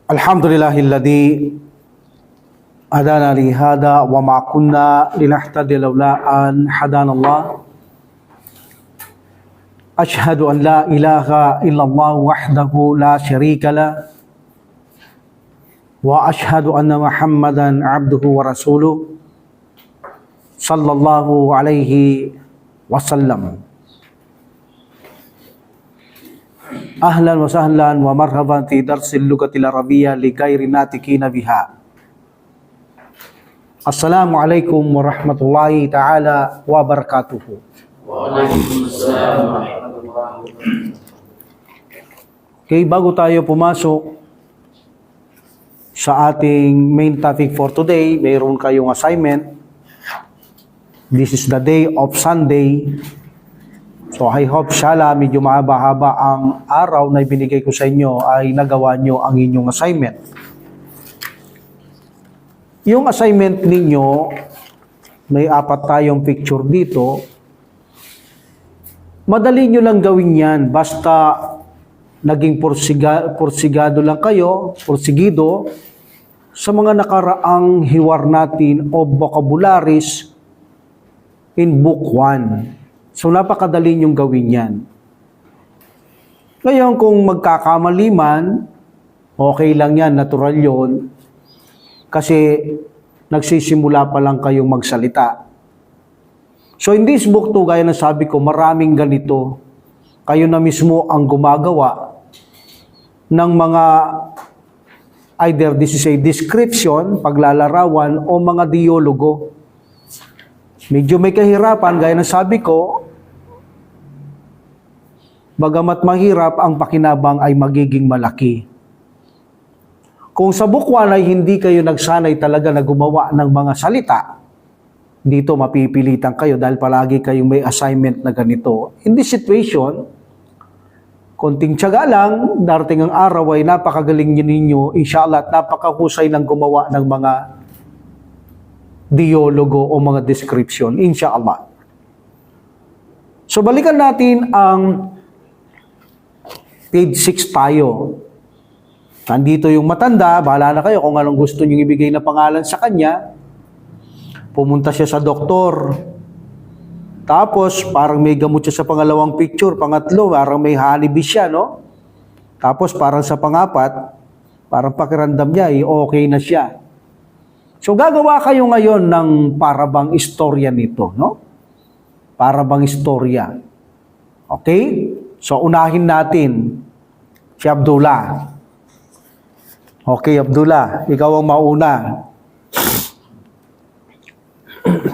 Alhamdulillahilladzi hadana li hada wa ma kunna linahtadiya laula an hadana Allah. Ashhadu an la ilaha illallah wahdahu la syarika lah wa ashhadu anna Muhammadan abduhu wa rasuluh sallallahu alaihi wasallam. Ahlan wa sahlan wa marhaban fi darsil lugatil arabiyyah li ghairi natikina biha. Assalamualaikum warahmatullahi taala wabarakatuh. Waalaikumsalam warahmatullahi wabarakatuh. Okay, bago tayo pumasok sa ating main topic for today, mayroon kayong assignment. This is the day of Sunday. So I hope shala medyo mahaba-haba ang araw na ibinigay ko sa inyo ay nagawa nyo ang inyong assignment. Yung assignment ninyo, may 4 tayong picture dito. Madali nyo lang gawin yan basta naging porsigado lang kayo, porsigido sa mga nakaraang hiwar natin o vocabularies in book 1. So, napakadali niyong gawin yan. Ngayon, kung magkakamali man, okay lang yan, natural yon. Kasi, nagsisimula pa lang kayong magsalita. So, in this book to, gaya na sabi ko, maraming ganito. Kayo na mismo ang gumagawa ng mga, either this is a description, paglalarawan, o mga dialogo. Medyo may kahirapan, gaya na sabi ko, bagamat mahirap, ang pakinabang ay magiging malaki. Kung sa book 1 ay hindi kayo nagsanay talaga na gumawa ng mga salita, dito mapipilitan kayo dahil palagi kayong may assignment na ganito. In this situation, konting tiyaga lang, darating ang araw ay napakagaling ninyo, inshallah, at napakahusay ng gumawa ng mga dialogo o mga description, inshallah. So balikan natin ang page 6 tayo. Nandito yung matanda, bahala na kayo kung anong gusto nyo ibigay na pangalan sa kanya. Pumunta siya sa doktor. Tapos, parang may gamot siya sa pangalawang picture. Pangatlo, parang may honeybee siya, no? Tapos, parang sa pangapat, parang pakiramdam niya, okay na siya. So, gagawa kayo ngayon ng parabang istorya nito, no? Parabang istorya. Okay? So, unahin natin si Abdullah. Okay, Abdullah, ikaw ang mauna.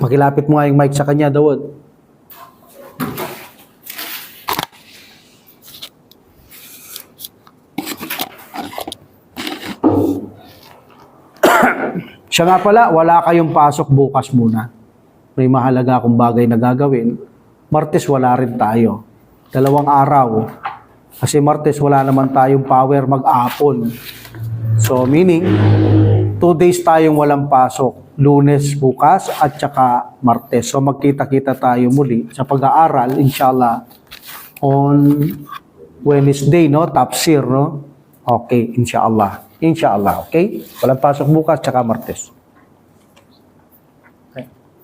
Makilapit mo nga yung mic sa kanya, Dawod. Siya nga pala, wala kayong pasok bukas muna. May mahalaga akong bagay na gagawin. Martes, wala rin tayo. 2 araw. Kasi Martes, wala naman tayong power mag-apon. So, meaning, 2 days tayong walang pasok. Lunes, bukas, at saka Martes. So, magkita-kita tayo muli sa pag-aaral, inshallah, on Wednesday, no? Tafsir, no? Okay, inshallah. Inshallah, okay? Walang pasok bukas, saka Martes.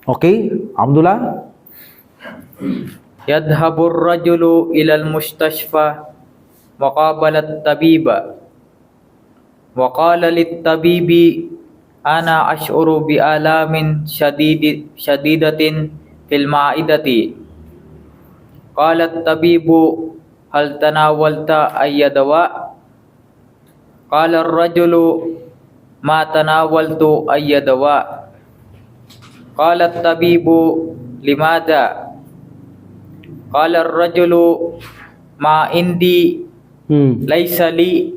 Okay? Alhamdulillah? Yadhabur rajulu ilal mustashfa waqabalat tabiba wa qala lit tabibi ana ash'uru bi alamin shadidatin fil ma'idati. Qala at tabibu hal tanawalta ayyadawa? Qala ar-rajulu ma tanawaltu ayyadawa. Qala at tabibu limada? Qala ar-rajulu ma indi laysa li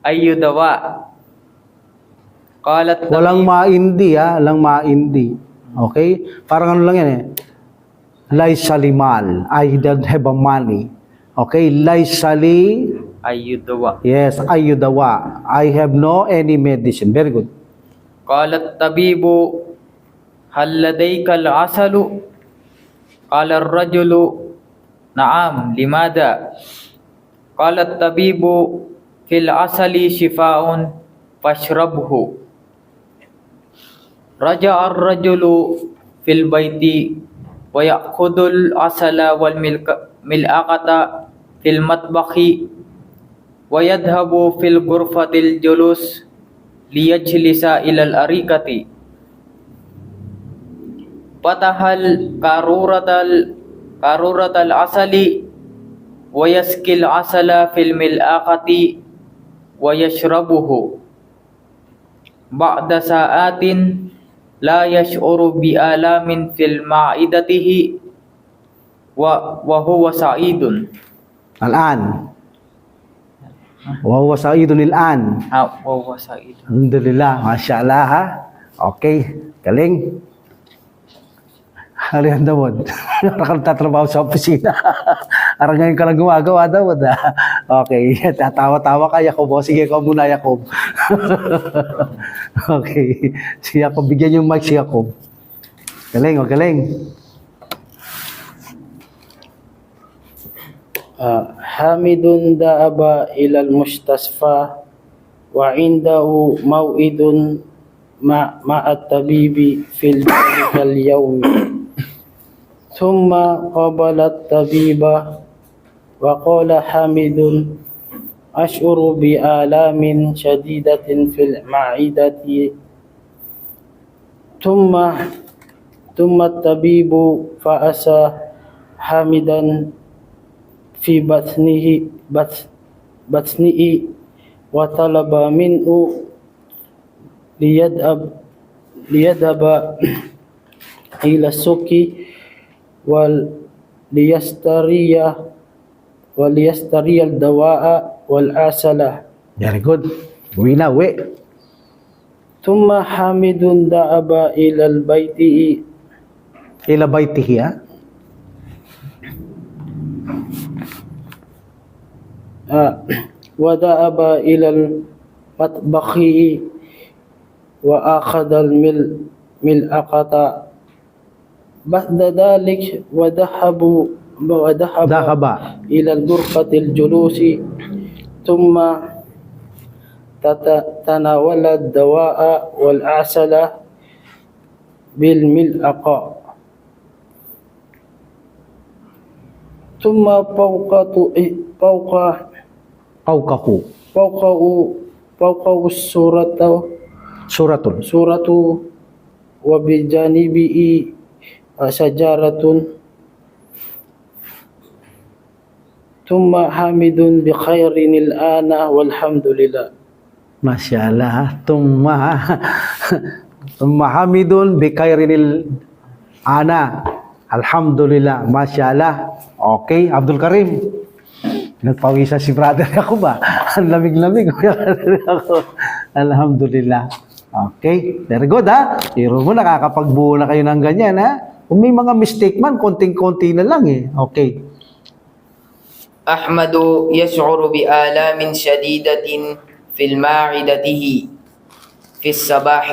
ayyu dawa. Qalat Walang maindi, ha? Walang maindi. Okay? Parang ano lang yan eh. Laysa li mal. I don't have a money. Okay? Laysa li. ayyu dawa. Yes, ayyu dawa. I have no any medicine. Very good. Qalat tabibu hal ladayka al-asalu? Qala ar-rajulu na'am limada? Qala at-tabibu fil asali shifaa'un فاشربه. رجع الرجل في البيت ويأخذ العسل والملعقة في المطبخ ويذهب في الغرفة الجلوس ليجلس إلى الأريكة. فتح قارورة العسل ويسقي العسل في الملعقة ويشربه. بعد ساعات لا يشعر بآلام في معدته وهو سعيد. الآن. وهو سعيد الآن. وهو سعيد. Alhamdulillah, Masya Allah ha. Okay, galing. Halihan daw. Parang tatrabaho sa opisina. Parang ngayon ka lang gumagawa daw. Okay, tatawa-tawa ka, Yakob. O, sige, ikaw muna, Yakob. Okay, si Yakob, bigyan yung mic si Yakob. Galing, o galing. حامد ذهب إلى المستشفى وعنده موعد مع الطبيب في ذلك اليوم. ثم قابل الطبيب وقال حامد أشعر بآلام شديدة في المعدة. ثم الطبيب فأس حامدا في بطنه وطلب منه ليذهب إلى السوق وليشتري الدواء والعسل. Very good. Uwi na, uwi. ثم حامد ذهب إلى البيت Ila baytihi ha. وذهب إلى المطبخ وأخذ الملعقة. بعد ذلك وذهب إلى الغرفة الجلوس. ثم تناول الدواء والعسل بالملعقة. ثم فوقه سورة وبجانبه شجرة. ثم حامد بخير الآن والحمد لله. Masya Allah. Tumma hamidun bikairinil ana. Alhamdulillah. Masya Allah. Okay, Abdul Karim. Nagpawisan si brother ako ba? Ang lamig-lamig. Alhamdulillah. Okay, very good ha. Pero mo, nakakapagbuo na kayo ng ganyan ha. Kung may mga mistake man, konting-konti na lang eh. Okay. أحمد يشعر بآلام شديدة في المعدته في الصباح.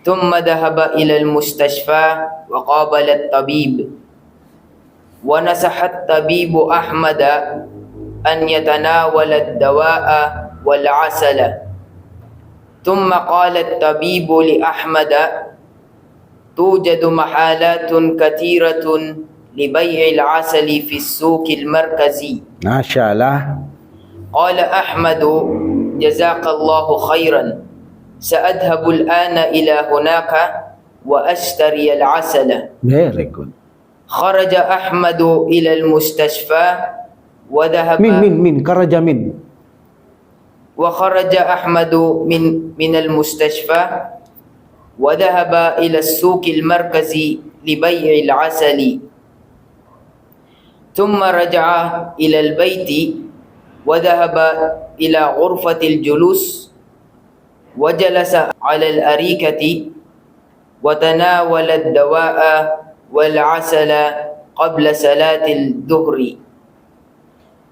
ثم ذهب إلى المستشفى وقابل الطبيب. ونصح الطبيب أحمد أن يتناول الدواء والعسل. ثم قال الطبيب لأحمد توجد محالات كثيرة لبيع العسل في السوق المركزي. Masya Allah. قال أحمد جزاك الله خيرا سأذهب الآن إلى هناك وأشتري العسل. Very good. خرج أحمد إلى المستشفى وذهب Karaja min. وخرج أحمد من المستشفى وذهب إلى السوق المركزي لبيع العسل. ثم رجع إلى البيت وذهب إلى غرفة الجلوس وجلس على الأريكة وتناول الدواء والعسل قبل صلاة الظهر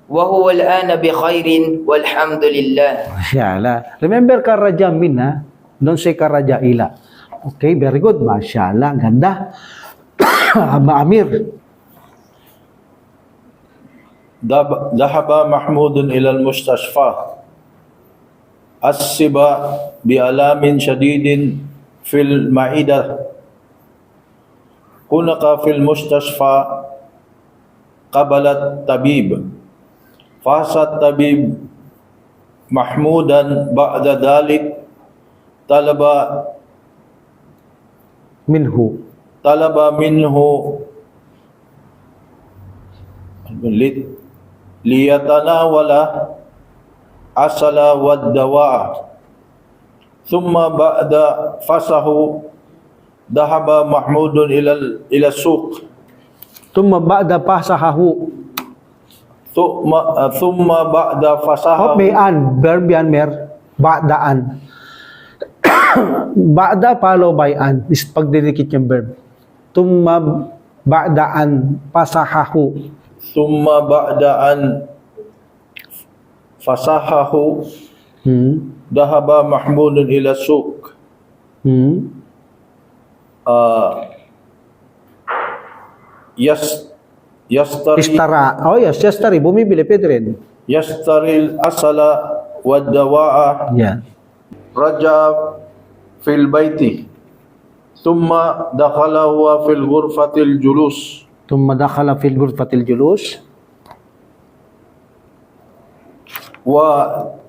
وهو الآن بخير والحمد لله. Masya Allah. Remember karaja min ha. Don't say karaja ila. Okay, very good. Masya Allah. Ganda. Amir. ذهب محمود إلى المستشفى السبا بألام شديد في المعدة هناك في المستشفى قبل الطبيب فحص الطبيب محمودا بعد ذلك طلب Minhu. منه ليتناول عسل والدواء ثم بعد فصه ذهب محمود إلى السوق Tumma ba'da pasahahu. ثم بعد فصه Oh, may an. Verb yan, mer. Ba'daan. Ba'da follow by an. Is pagdidikit yung verb. Tumma ba'daan pasahahu. ثم بعد أن فصحه ذهب محمود إلى السوق يشتري Istara. Oh yes, yastari. Bumibili. Pwede rin. يشتري الأصل والدواء Yan. رجع في البيت ثم دخل هو في الغرفة الجلوس Tumma dakhala fil ghurfatil julus.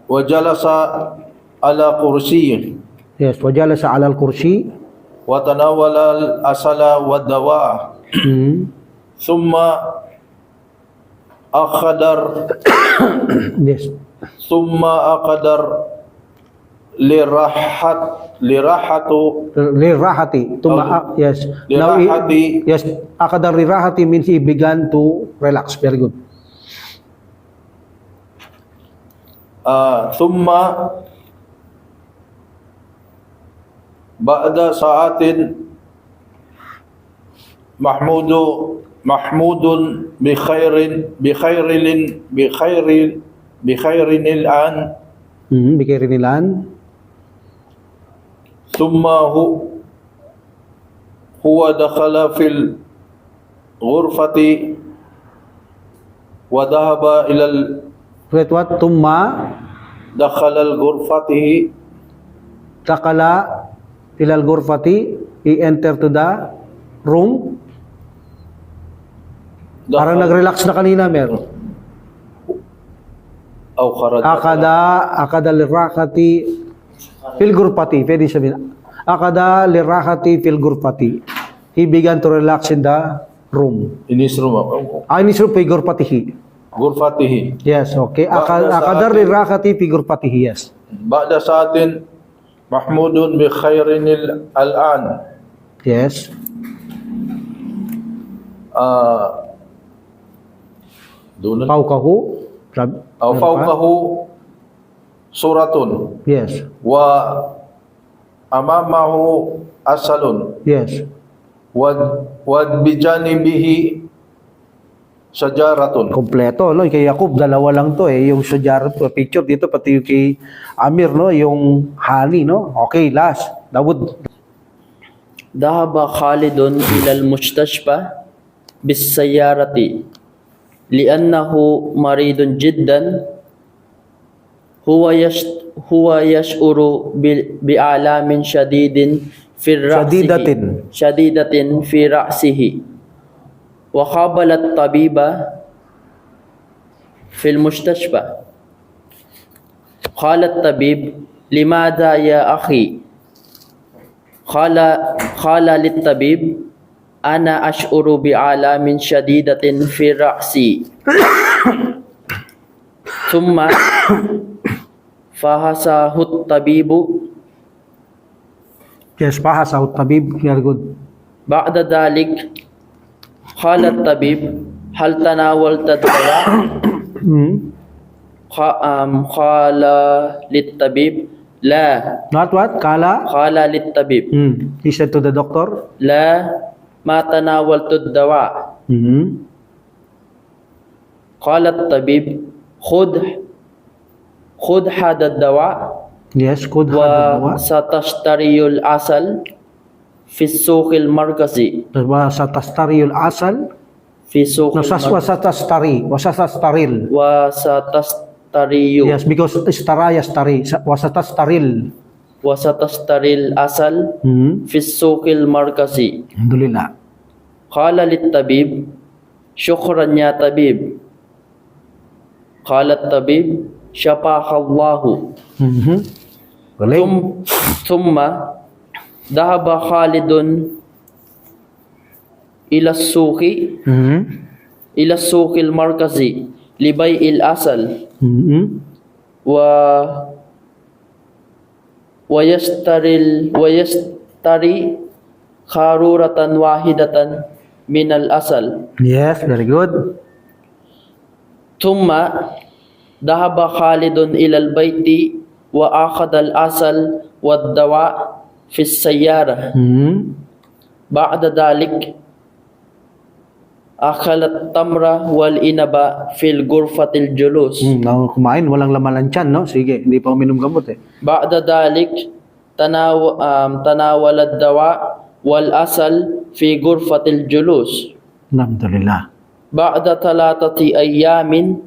وجلس على كرسي Yes. Wajalasa ala al-kursi. وتناول الأصل والدواء ثم أخدر Yes. ثم أقدر Lirahati. Yes. Now, Lirahati. yes. Akadar lirahati means he began to relax. Very good. ثم بعد ساعات محمود بخير الآن Bikirinilan. ثم هو دخل في الغرفة وذهب إلى Wait, what? Tumma. دخل الغرفة Takala. Ilal ghurfati. He entered to the room. Parang nag-relax na kanina, mer. أو خرج Akada lirahati fil ghurfati. Pwede sabihin. Akada lirahati fil ghurfati. He began to relax in the room. in his room This room fi ghurfatihi. غرفته Yes, okay. Ba'da Akadar sa'atin. lirahati fi ghurfatihi. Yes. بعد ساعة محمود بخير الآن Yes. دون Paukahu. أو فوقه صورة Yes. وأمامه أسل Yes. وبجانبه شجرة Kompleto, no? Kay Yakub, dalawa lang to eh. Yung sujar, picture dito, pati yung kay Amir, no? Yung honey, no? Okay, last. Dawood. ذهب خالد إلى المستشفى بالسيارة لأنه مريض جدا هو يشعر بآلام شديد في شديدة في رأسه وقابل الطبيب في المستشفى قال الطبيب لماذا يا أخي قال للطبيب أنا أشعر بآلام شديدة في رأسي ثم فحصه الطبيب Yes, pahasaw tabib. Very good. بعد ذلك قال الطبيب هل تناولت الدواء؟ قال للطبيب لا Not what? Kala? قال للطبيب He said to the doctor. لا ما تناولت الدواء قال الطبيب خذ هذا الدواء Yes, could have. وستشتري العسل في السوق المركزي Wasatastari asal. في سوق No, wasatastari. Wasatastaril. tariyu Yes, because istaraya stari, wasata staril. wasatastaril asal fi suqil markazi. Alhamdulillah. Qala lit-tabib, syukran ya tabib. Qala at-tabib, syafaqallahu. Galing. Thumma dhahaba Khalidun ila suqi ila suqil markazi li bai'il asal wa wayastari kharuratan wahidatan min al asal. Yes, very good. Thumma dhahaba Khalidun ila al baiti wa akhadha al asal wad dawa fi as-sayyara. Ba'da dhalik akalat tamra wal inaba fil ghurfatil julus. Kumain, walang laman ang tiyan, no? Sige, hindi pa uminom gamot eh. Ba'da dhalik tanawala ad-dawa wal asal fi ghurfatil julus. Alhamdulillah. Ba'da talatati ayamin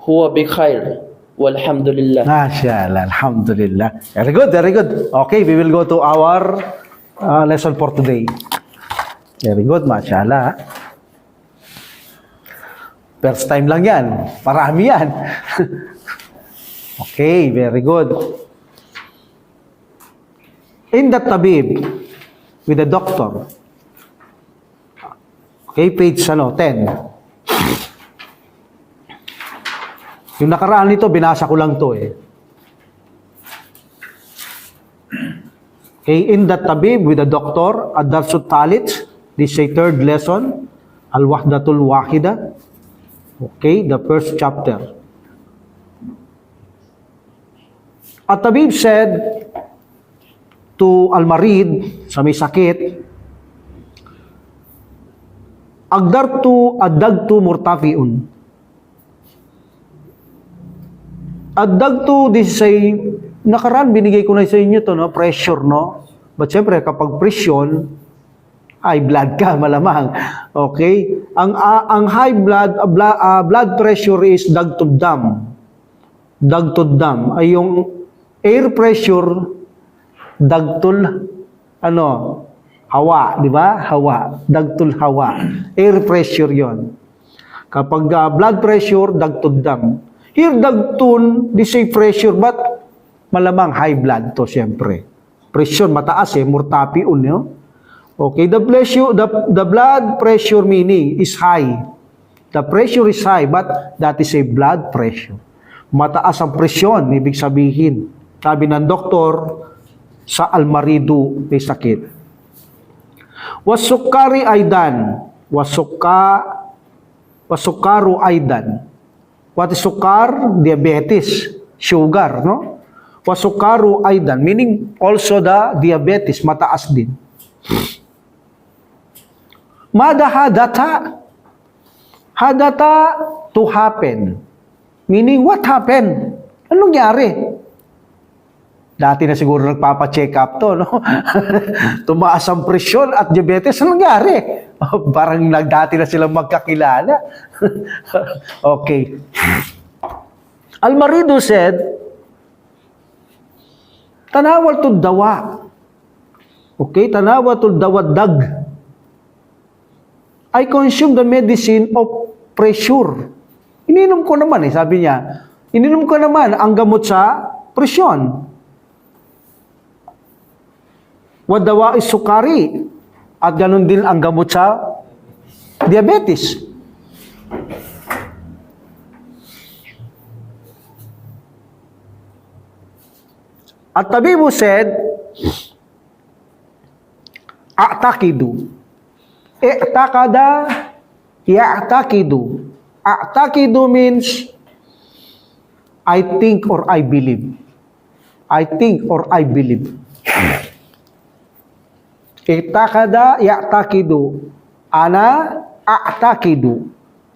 huwa bi khair walhamdulillah. Mashallah, alhamdulillah. Very good, very good. Okay, we will go to our lesson for today. Very good, mashallah. First time lang yan. Marami yan. Okay, very good. In the tabib, with the doctor. Okay, page 10. Yung nakaraan nito, binasa ko lang to eh. Okay, in the tabib, with the doctor, Ad-Darsut Talit, this is a third lesson, Al-Wahdatul Wahida. Okay, the first chapter. At-Tabib said to Al-Marid, sa may sakit, Ad-dagtu murtafiun. Ad-dagtu, this is a, nakaraan, binigay ko na sa inyo to, no? Pressure, no? But syempre, kapag presyon, high blood ka, malamang. Okay? Ang high blood pressure is dagtud dam. Dagtud dam ay yung air pressure, dagtul, hawa, di ba? Hawa. Dagtul hawa. Air pressure yon. Kapag blood pressure, dagtud dam. Here, dagtun, this is pressure, but malamang high blood to, siyempre. Pressure, mataas eh, murtapiun, no? Okay, the blood pressure meaning is high. The pressure is high, but that is a blood pressure. Mataas ang presyon, ibig sabihin. Sabi ng doktor, sa Al-Maridu may sakit. Wasukari aidan. Wasukaru aidan. What is sukar? Diabetes. Sugar, no? Wasukaru aidan, meaning also the diabetes, mataas din. Mada hadata? Hadata to happen. Meaning, what happened? Anong nangyari? Dati na siguro nagpapa-check up to, no? Tumaas ang presyon at diabetes. Anong nangyari? Parang dati na silang magkakilala. Okay. Al-Maridu said, tanawal to dawa. Okay, tanawatul dawadag. I consume the medicine of pressure. Ininom ko naman eh, sabi niya. Ininom ko naman ang gamot sa presyon. Wadawa is sukari. At ganun din ang gamot sa diabetes. At tabibu said, A'takidu. I'takada, ya'takidu. A'takidu means I think or I believe. I think or I believe. I'takada, ya'takidu. Ana, a'takidu.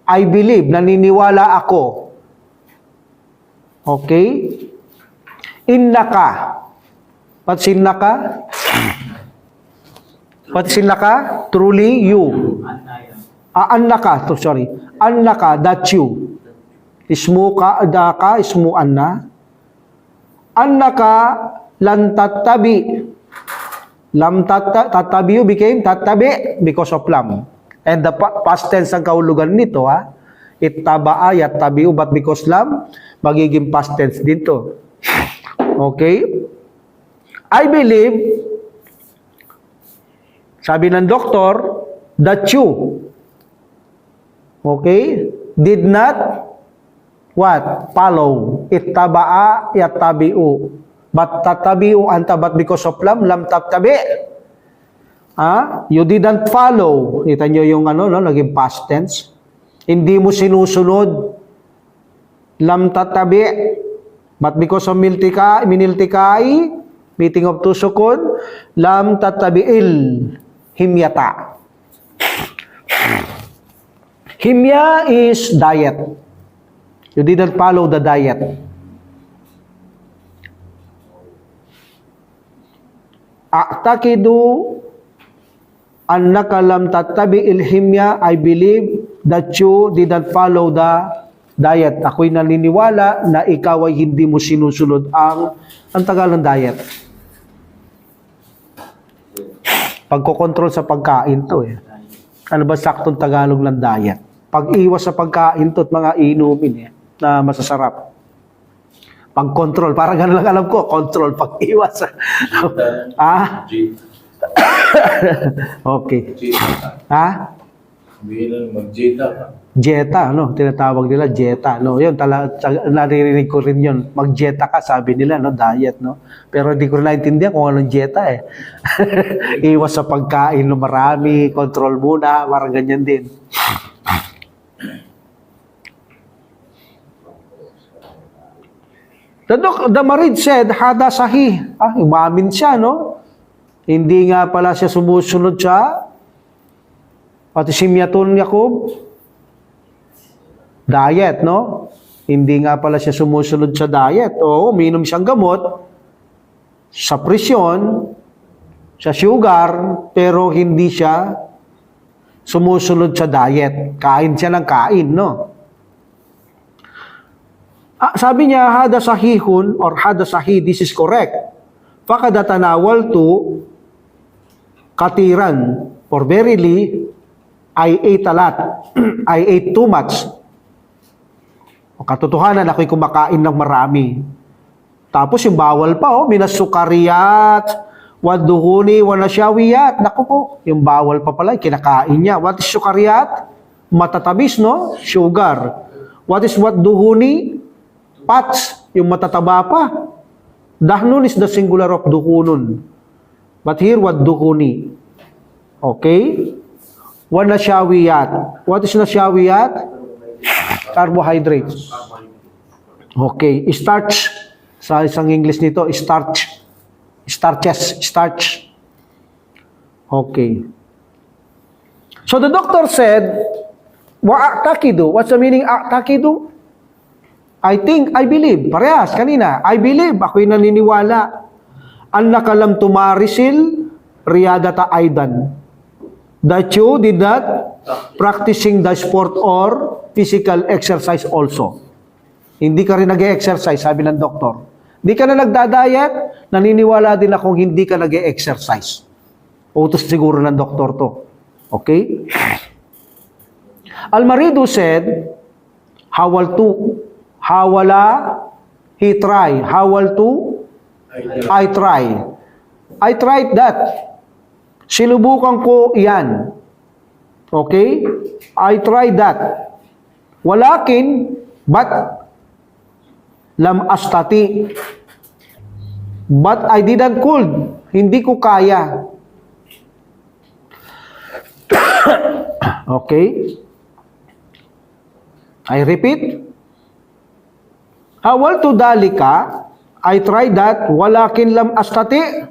I believe, naniniwala ako. Okay? Innaka. What's innaka? What's innaka? Truly you. Annaka, sorry. Annaka, that you. ismuka adaka ismu anna annaka lan tattabi. Lam tattabi became tattabi because of lam. And the past tense ang kahulugan nito, ha? Ittabaa yattabi'u, but because lam, magiging past tense din to. Okay? I believe, sabi ng doktor, that you, okay, did not, what? Follow. Ittabaa yattabi'u. But tattabi'u anta, but because of lam tattabi'. You didn't follow. Kita nyo yung naging past tense. Hindi mo sinusunod. Lam tatabi. But because of miniltikai, meeting of two sukun, lam tatabi'il himyata. Himya is diet. You didn't follow the diet. A'takidu annaka lam tattabi'il himya, I believe that you didn't follow the diet. Ako'y naniniwala na ikaw ay hindi mo sinusunod ang tagal ng diet. Pagkokontrol sa pagkain to eh. Ano ba saktong Tagalog ng diet? Pag-iwas sa pagkain to at mga inumin na masasarap. Pag-control, parang gano'n lang alam ko, control, pag-iwas. Okay. Mag-jeta ka. Jeta, tinatawag nila jeta, yun, naririnig ko rin yun. Mag-jeta ka, sabi nila, diet, Pero hindi ko naintindihan kung anong jeta, eh. Iwas sa pagkain, marami, control muna, parang ganyan din. The Marid said, hada sahih. Umamin siya, Hindi nga pala siya sumusunod sa pati simyatun Yakob diet, Hindi nga pala siya sumusunod sa diet. Oo, uminom siyang gamot sa presyon, sa sugar, pero hindi siya sumusunod sa diet. Kain siya ng kain, sabi niya, hada sahihun or hada sahih, this is correct. Fakada tanawal to katiran, for verily, I ate a lot. I ate too much. O katotohanan, ako'y kumakain ng marami. Tapos yung bawal pa, minasukariyat, waduhuni, wanasyawiyat. Naku po, yung bawal pa pala, kinakain niya. What is sukariyat? Matatamis, Sugar. What is waduhuni? Pats, yung matataba pa. Dahnun is the singular of duhunun. But here, waduhuni. Okay? Wanasyawiyat. What is nasyawiyat? Carbohydrates. Okay. Starch. Sa isang English nito, starch. Starches. Starch. Okay. So the doctor said, wa'atakidu. What's the meaning a'takidu? I believe. Parehas, kanina. I believe. Ako'y naniniwala. Annaka lam tumarisil riyadata aidan. That you did not practicing the sport or physical exercise also. Hindi ka rin nag-e-exercise, sabi ng doktor. Hindi ka na nagda-diet, naniniwala din akong hindi ka nag-e-exercise. Utos siguro ng doktor to. Okay? Al-Maridu said, hawala, he try. Hawal to, I try. I tried that. Sinubukan ko yan. Okay? I tried that. Walakin, but, lam astati. But I didn't could. Hindi ko kaya. Okay? I repeat. Hawal to dalika, I tried that, walakin lam astati,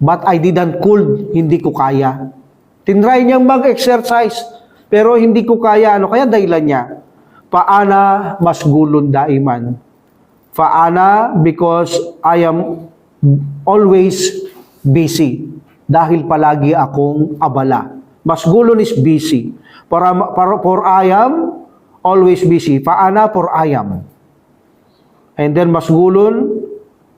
but I didn't could, hindi ko kaya. Tinry niyang mag-exercise, pero hindi ko kaya. Ano kaya dahilan niya? Paana masgulun daiman. Paana because I am always busy. Dahil palagi akong abala. Masgulun is busy. For I am always busy. Fa'ana for I am. And then masgulun,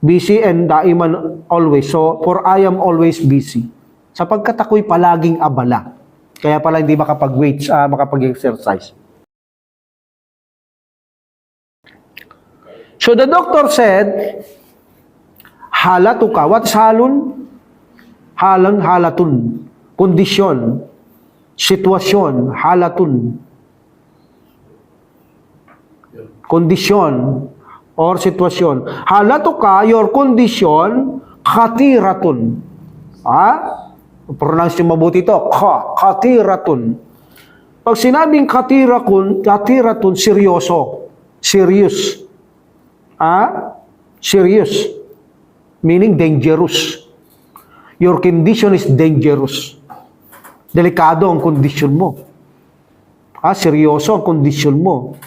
busy, and daiman always. So, for I am always busy. Sapagkat ako'y palaging abala. Kaya pala hindi makapag-weights, makapag-exercise. So the doctor said, halatuka. What is halun? Halan, halatun. Kondisyon. Sitwasyon. Halatun. Kondisyon or sitwasyon. Halatuka, your condition, khatiratun. Pronounce nyo mabuti ito. Khatiratun. Pag sinabing khatiratun, seryoso. Serious. Serious. Meaning dangerous. Your condition is dangerous. Delikado ang kondisyon mo. Seryoso ang kondisyon mo.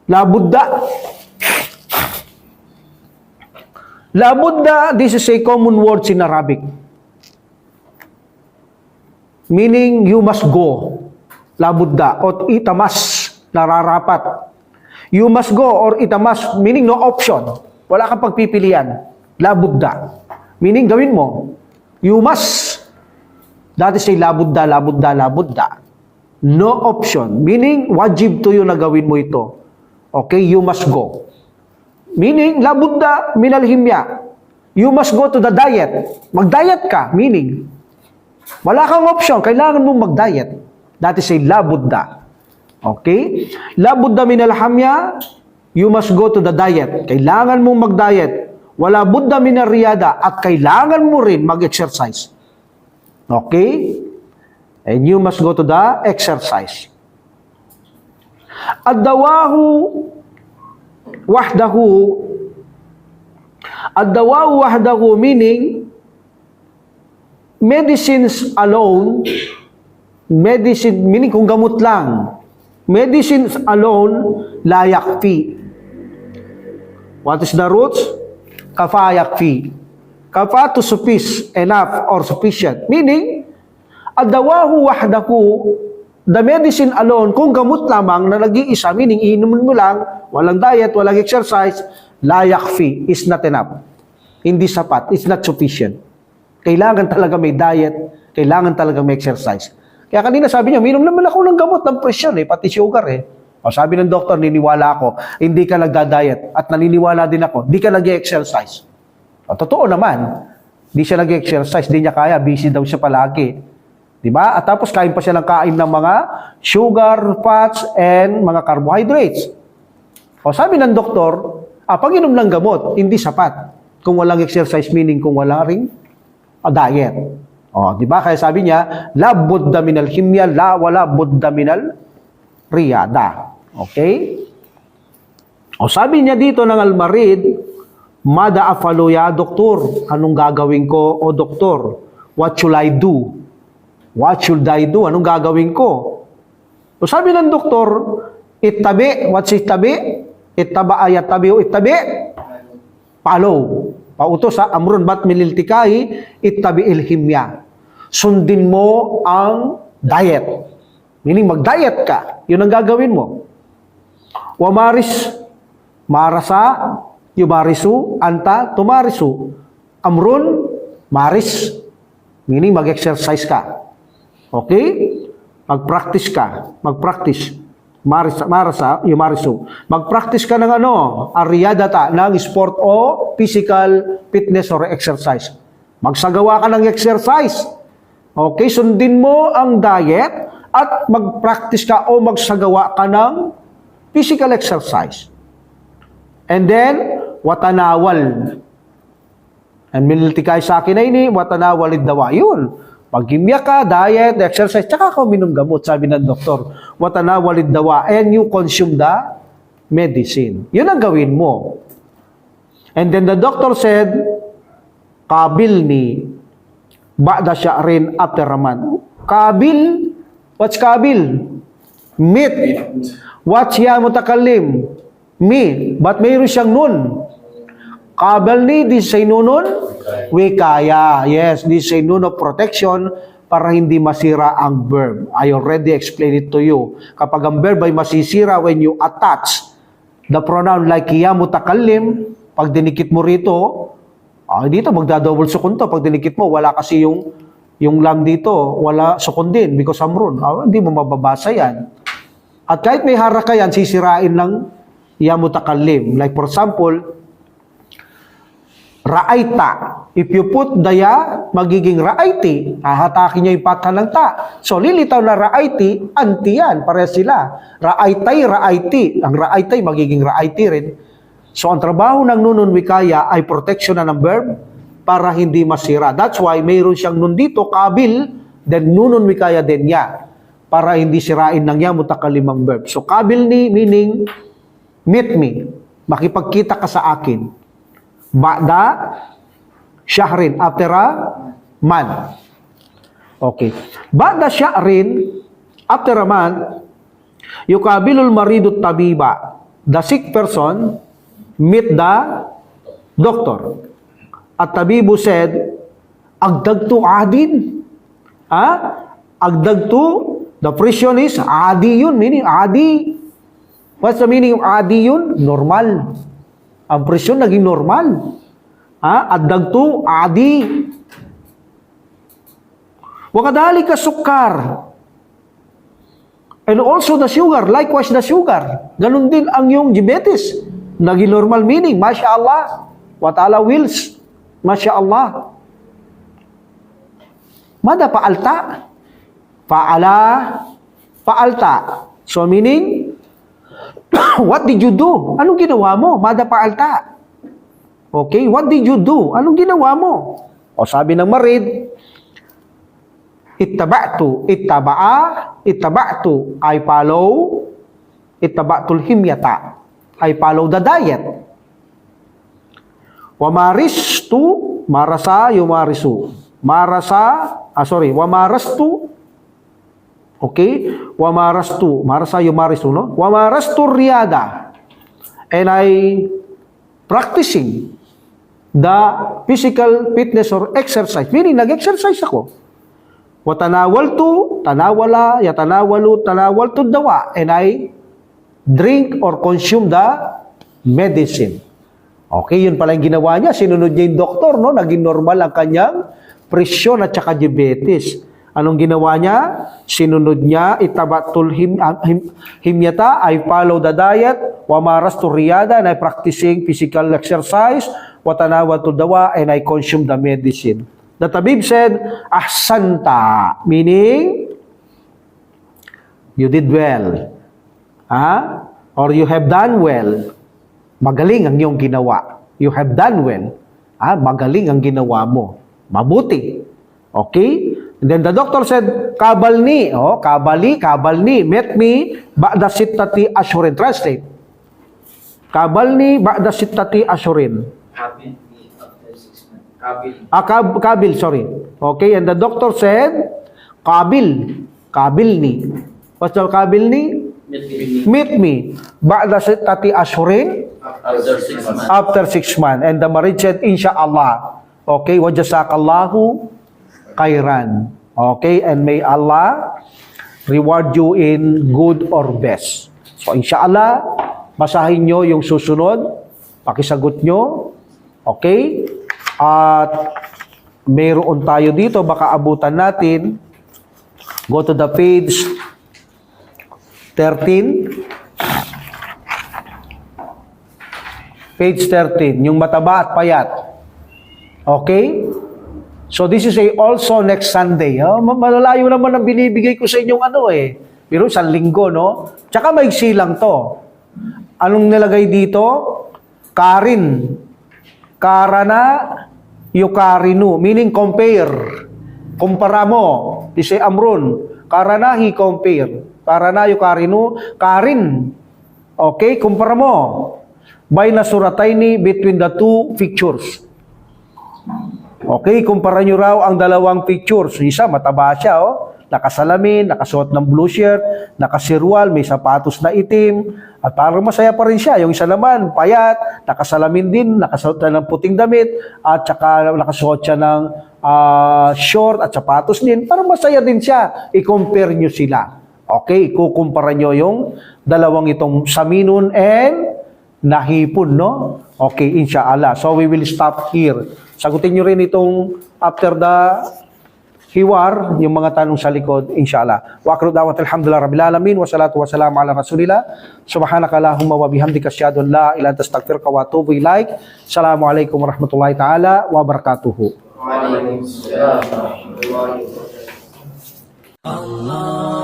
Labudda. Labudda, this is a common word in Arabic. Meaning, you must go. Labudda. O itamas. Nararapat. You must go or itamas. Meaning, no option. Wala kang pagpipilian. Labudda. Meaning, gawin mo. You must. That is a labudda, labudda, labudda. No option. Meaning, wajib to you na gawin mo ito. Okay, you must go. Meaning, labudda minal himya. You must go to the diet. Mag-diet ka. Meaning, wala kang option. Kailangan mong mag-diet. That is a labudda. Okay? Labudda minal hamya. You must go to the diet. Kailangan mong mag-diet. Wala budda minal riyada. At kailangan mo rin mag-exercise. Okay? And you must go to the exercise. Ad-dawahu wahdahu meaning medicines alone, medicine meaning kung gamot lang. Medicines alone la yakfi. What is the roots? Kafa yakfi. Kafa to suffice, enough or sufficient. Meaning, ad-dawahu wahdahu, the medicine alone, kung gamot lamang na nag-iisa, meaning iinumin mo lang, walang diet, walang exercise, la yakfi, is not enough. Hindi sapat, it's not sufficient. Kailangan talaga may diet, kailangan talaga may exercise. Kaya kanina sabi niya, minom naman ako ng gamot ng presyon, pati sugar . O sabi ng doktor, niniwala ako, hindi ka nagda-diet, at naniniwala din ako, hindi ka nag-exercise. O, totoo naman, hindi siya nag-exercise, hindi niya kaya, busy daw siya palagi. Diba? At tapos kain pa siya ng kain ng mga sugar, fats, and mga carbohydrates. O sabi ng doktor, pag-inom ng gamot, hindi sapat. Kung walang exercise, meaning kung wala ring diet. O, diba? Kaya sabi niya, la budda minal himya, wala budda minal riyada. Okay? O sabi niya dito ng Al-Marid, mada afalo ya, doktor? Anong gagawin ko, o doktor? What should I do? What should I do? Anong gagawin ko? So sabi ng doktor, ittabi. What's ittabi? Ittaba ayat tabi o ittabi? Follow. Pautos sa amrun bat mililtikai, ittabi ilhimya. Sundin mo ang diet. Meaning mag-diet ka. Yun ang gagawin mo. Wamaris, marasa, yumarisu, anta, tumarisu. Amrun, maris. Meaning mag-exercise ka. Okay? Mag-practice ka. Mag-practice. Marasa, yumarisu. Mag-practice ka ng ariyadata, ng sport o physical fitness or exercise. Magsagawa ka ng exercise. Okay? Sundin mo ang diet at mag-practice ka o magsagawa ka ng physical exercise. And then, watanawal. And miniltikay sa akin na ini, watanawalid dawa. Yun. Pag-gimya ka, diet, exercise, tsaka ka uminom gamot, sabi ng doktor. Watanawalid dawa. And you consume the medicine. Yun ang gawin mo. And then the doctor said, kabilni, ba'da sya'rin after a month. Kabil, what's kabil? Meat. What's ya mutakallim? Me. But mayroon siyang nun. Kabilni, this say nunun? Wikaya. Yes, this say nun of protection. para hindi masira ang verb. I already explained it to you. Kapag ang verb ay masisira when you attach the pronoun like ya mutakallim, pag dinikit mo rito, dito magda-double sukun to. Pag dinikit mo, wala kasi yung lam dito, wala sukun din because amrun. Hindi mo mababasa yan. At kahit may haraka yan, sisirain ng ya mutakallim. Like for example, ra'aita. If you put the ya, magiging ra'aiti. Hahatakin niya yung patha ng ta. So, lilitaw na ra'aiti, anti yan. Pareha sila. Ra'aitay, ra'aiti. Ang ra'aitay, magiging ra'aiti rin. So, ang trabaho ng nunun wikaya ay protection na ng verb para hindi masira. That's why mayroon siyang nun dito, kabil, then nunun wikaya din ya. Para hindi sirain ng ya mutakalimang verb. So, kabil ni meaning meet me. Makipagkita ka sa akin. Ba'da syahrin, after a month. Okay. Ba'da syahrin, after a month, yukabilul maridut tabiba. The sick person meet the doctor. At tabibu said, agdagtu adin. Agdagtu, the presyon is adi yun, meaning adi. What's the meaning of adi yun? Normal. Ang presyon naging normal. Addagtu, adi. Wakadhalika sukkar. And also the sugar, likewise the sugar. Ganun din ang yung diabetes. Naging normal meaning, Masya Allah. What Allah wills. Masya Allah. Mada paalta? Paalta. So meaning, what did you do? Anong ginawa mo? Mada paalta. Okay, what did you do? Anong ginawa mo? O sabi ng marid, ittaba'tu, ittaba'tu, I follow, ittaba'tul himyata, I follow the diet. Wamaristu, marasa, yumarisu. Wamarastu, okay? Wamarastu. Marasa yumarisu, no? Wamarastu riyada. And I practicing the physical fitness or exercise. Meaning, nag-exercise ako. Watanawaltu, tanawala, yatanawalu, tanawaltu dawa. And I drink or consume the medicine. Okay, yun pala yung ginawa niya. Sinunod niya yung doktor, no? Naging normal ang kanyang presyon at saka diabetes. Anong ginawa niya? Sinunod niya, itabatul himyata, I follow the diet, wamarastu riyada, and I practicing physical exercise, watanawatu dawa, and I consume the medicine. The tabib said, ahsanta, meaning, you did well. Or you have done well. Magaling ang iyong ginawa. You have done well. Magaling ang ginawa mo. Mabuti. Okay? And then the doctor said, kabalni, kabalni, met me, ba'da sittati ashurin. Translate. Kabalni, ba'da sittati ashurin. Kabil, sorry. Okay, and the doctor said, kabilni. What's the kabilni? Meet me. Ba'da sittati ashurin. After 6 months. And the marriage said, Insha'Allah. Okay, wa jazakallahu khairan. Okay, and may Allah reward you in good or best. So, inshallah, basahin nyo yung susunod, pakisagot nyo. Okay? At mayroon tayo dito, baka abutan natin. Go to the page 13. Page 13, yung mataba at payat. Okay? So this is also next Sunday. Malalayo naman ang binibigay ko sa inyong Pero isang linggo, no? Tsaka maigsi lang to. Anong nilagay dito? Karin. Karana, yukarinu. Meaning compare. Kumpara mo. Ise amrun. Karana, compare. Karana, yukarinu. Karin. Okay? Kumpara mo. Bayna surataini between the two pictures. Okay, kumpara nyo raw ang dalawang pictures. Isa, mataba siya, nakasalamin, nakasuot ng blue shirt, nakasirwal, may sapatos na itim, at parang masaya pa rin siya. Yung isa naman, payat, nakasalamin din, nakasuot siya ng puting damit, at saka nakasuot siya ng short at sapatos din, parang masaya din siya. I-compare nyo sila. Okay, kukumpara nyo yung dalawang itong saminun and nahipon, no? Okay, inshallah. So we will stop here. Sagutin nyo rin itong after the hiwar, yung mga tanong sa likod, inshallah. Wa akhiru da'wat alhamdulillah rabbil alamin wa salatu wa salam ala rasulillah. Subhanaka allahumma wa bihamdika asyhadu an la ilaha illa anta astaghfiruka wa atubu ilaik. Assalamualaikum warahmatullahi taala wabarakatuh. Waalaikumsalam warahmatullahi wabarakatuh. Allah